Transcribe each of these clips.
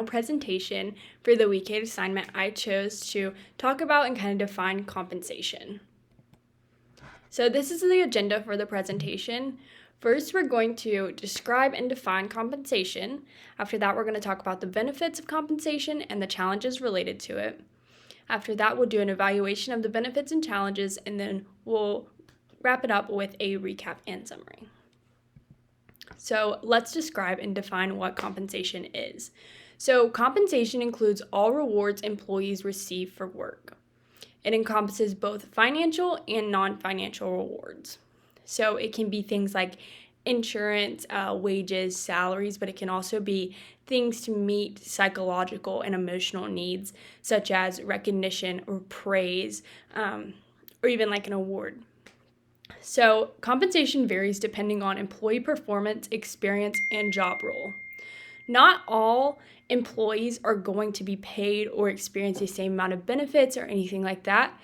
Presentation for the week 8 assignment, I chose to talk about and kind of define compensation. So this is the agenda for the presentation. First, we're going to describe and define compensation. After that, we're going to talk about the benefits of compensation and the challenges related to it. After that, we'll do an evaluation of the benefits and challenges, and then we'll wrap it up with a recap and summary. So let's describe and define what compensation is. So compensation includes all rewards employees receive for work. It encompasses both financial and non-financial rewards. So it can be things like insurance, wages, salaries, but it can also be things to meet psychological and emotional needs, such as recognition or praise, or even like an award. So compensation varies depending on employee performance, experience, and job role. Not all employees are going to be paid or experience the same amount of benefits or anything like that,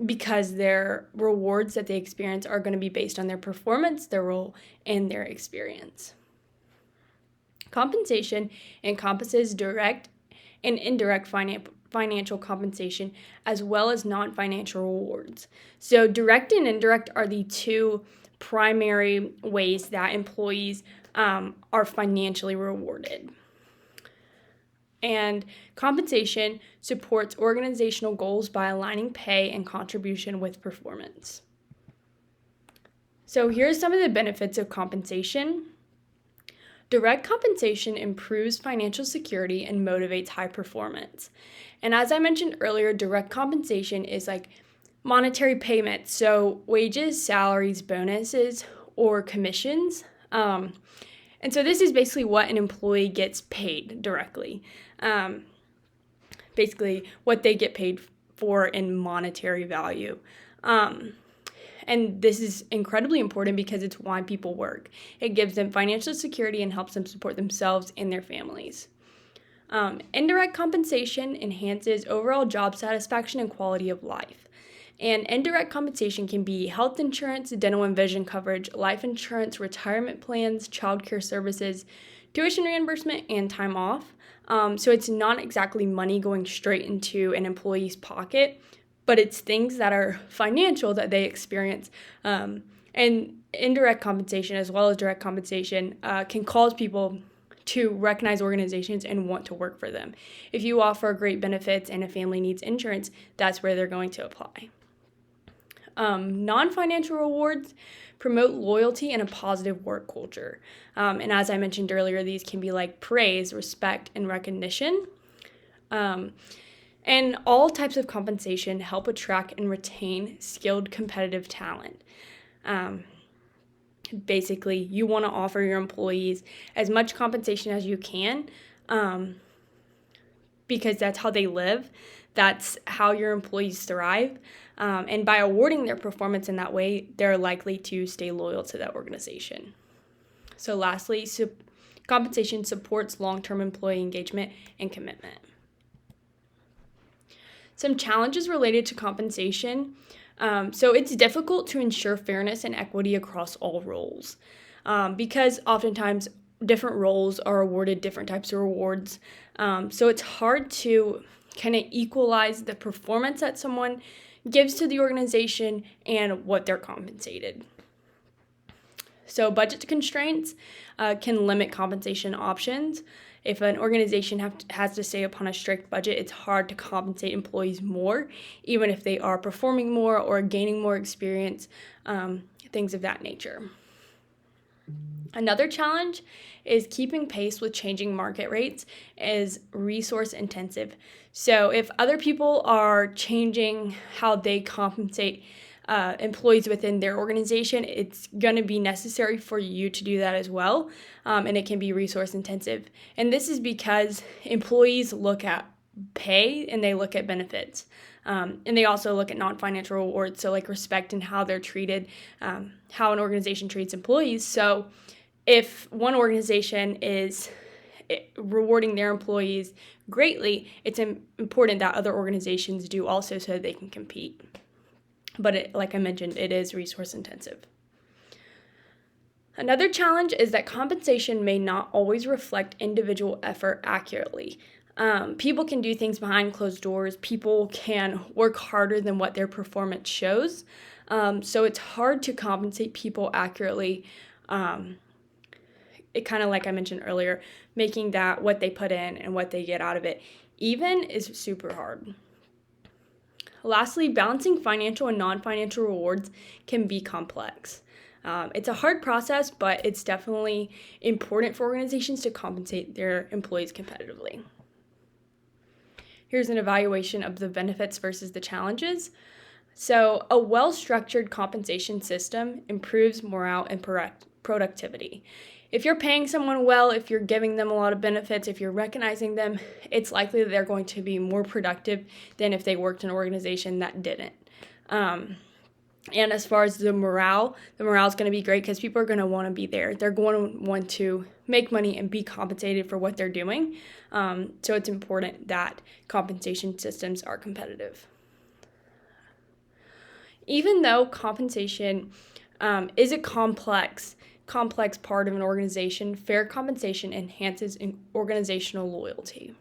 because their rewards that they experience are going to be based on their performance, their role, and their experience. Compensation encompasses direct and indirect financial compensation, as well as non-financial rewards. So direct and indirect are the two primary ways that employees are financially rewarded. And compensation supports organizational goals by aligning pay and contribution with performance. So here's some of the benefits of compensation. Direct compensation improves financial security and motivates high performance. And as I mentioned earlier, direct compensation is like monetary payments, so wages, salaries, bonuses, or commissions. And so this is basically what an employee gets paid directly. Basically what they get paid for in monetary value. And this is incredibly important because it's why people work. It gives them financial security and helps them support themselves and their families. Indirect compensation enhances overall job satisfaction and quality of life. And indirect compensation can be health insurance, dental and vision coverage, life insurance, retirement plans, childcare services, tuition reimbursement, and time off. So it's not exactly money going straight into an employee's pocket, but it's things that are financial that they experience. And indirect compensation, as well as direct compensation, can cause people to recognize organizations and want to work for them. If you offer great benefits and a family needs insurance, that's where they're going to apply. Non-financial rewards promote loyalty and a positive work culture. And as I mentioned earlier, these can be like praise, respect, and recognition. And all types of compensation help attract and retain skilled competitive talent. Basically, you want to offer your employees as much compensation as you can, because that's how they live. That's how your employees thrive. And by awarding their performance in that way, they're likely to stay loyal to that organization. So lastly, compensation supports long-term employee engagement and commitment. Some challenges related to compensation. So it's difficult to ensure fairness and equity across all roles, because oftentimes different roles are awarded different types of rewards. So it's hard to kind of equalize the performance that someone gives to the organization and what they're compensated. So budget constraints can limit compensation options. If an organization has to stay upon a strict budget, it's hard to compensate employees more, even if they are performing more or gaining more experience, things of that nature. Another challenge is keeping pace with changing market rates is resource intensive. So if other people are changing how they compensate employees within their organization, it's going to be necessary for you to do that as well, and it can be resource intensive. And this is because employees look at pay and they look at benefits, and they also look at non-financial rewards, so like respect and how they're treated, how an organization treats employees. So if one organization is rewarding their employees greatly, it's important that other organizations do also so they can compete. But like I mentioned, it is resource intensive. Another challenge is that compensation may not always reflect individual effort accurately. People can do things behind closed doors. People can work harder than what their performance shows. So it's hard to compensate people accurately. It kind of, like I mentioned earlier, making that what they put in and what they get out of it even is super hard. Lastly, balancing financial and non-financial rewards can be complex. It's a hard process, but it's definitely important for organizations to compensate their employees competitively. Here's an evaluation of the benefits versus the challenges. So, a well-structured compensation system improves morale and productivity. If you're paying someone well, if you're giving them a lot of benefits, if you're recognizing them, it's likely that they're going to be more productive than if they worked in an organization that didn't. And as far as the morale is going to be great because people are going to want to be there. They're going to want to make money and be compensated for what they're doing. So it's important that compensation systems are competitive. Even though compensation is a complex part of an organization, fair compensation enhances organizational loyalty.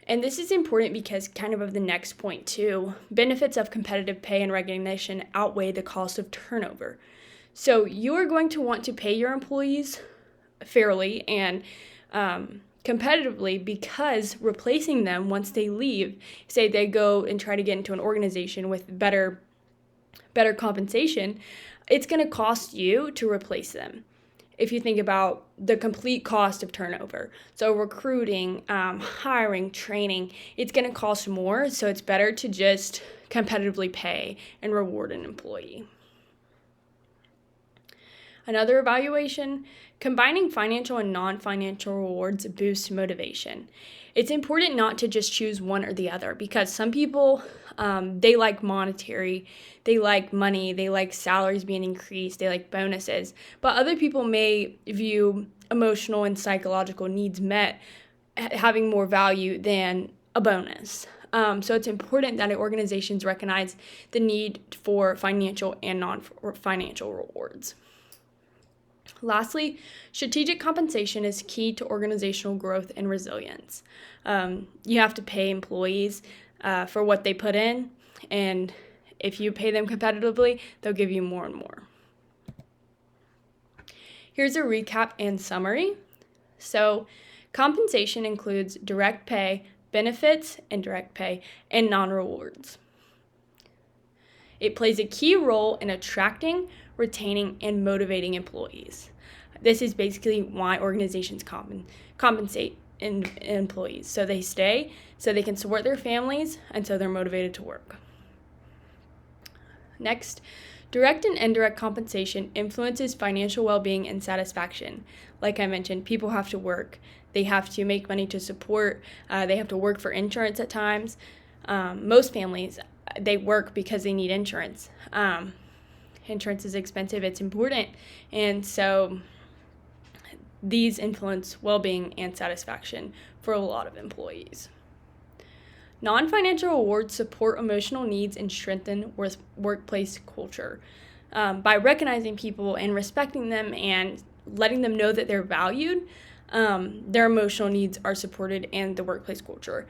And this is important because kind of the next point too, benefits of competitive pay and recognition outweigh the cost of turnover. So you are going to want to pay your employees fairly and competitively because replacing them once they leave, say they go and try to get into an organization with better compensation, it's going to cost you to replace them. If you think about the complete cost of turnover. So recruiting, hiring, training, it's going to cost more, so it's better to just competitively pay and reward an employee. Another evaluation, combining financial and non-financial rewards boosts motivation. It's important not to just choose one or the other because some people, they like monetary, they like money, they like salaries being increased, they like bonuses. But other people may view emotional and psychological needs met having more value than a bonus. So it's important that organizations recognize the need for financial and non-financial rewards. Lastly, strategic compensation is key to organizational growth and resilience. You have to pay employees for what they put in, and if you pay them competitively, they'll give you more and more. Here's a recap and summary. So, compensation includes direct pay, benefits, indirect pay, and non-rewards. It plays a key role in attracting, retaining, and motivating employees. This is basically why organizations compensate employees. So they stay, so they can support their families, and so they're motivated to work. Next, direct and indirect compensation influences financial well-being and satisfaction. Like I mentioned, people have to work. They have to make money to support. They have to work for insurance at times. Most families, they work because they need insurance. Insurance is expensive, it's important, and so these influence well-being and satisfaction for a lot of employees. Non-financial rewards support emotional needs and strengthen workplace culture. By recognizing people and respecting them and letting them know that they're valued, their emotional needs are supported and the workplace culture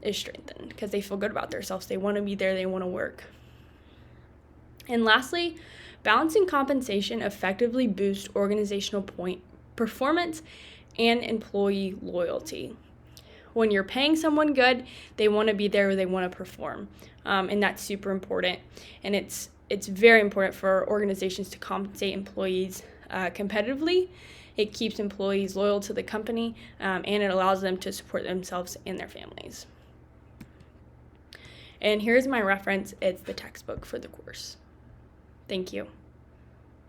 is strengthened because they feel good about themselves. They want to be there, they want to work. And lastly, balancing compensation effectively boosts organizational performance and employee loyalty. When you're paying someone good, they want to be there, they want to perform, and that's super important. And it's very important for organizations to compensate employees competitively. It keeps employees loyal to the company, and it allows them to support themselves and their families. And here's my reference. It's the textbook for the course. Thank you.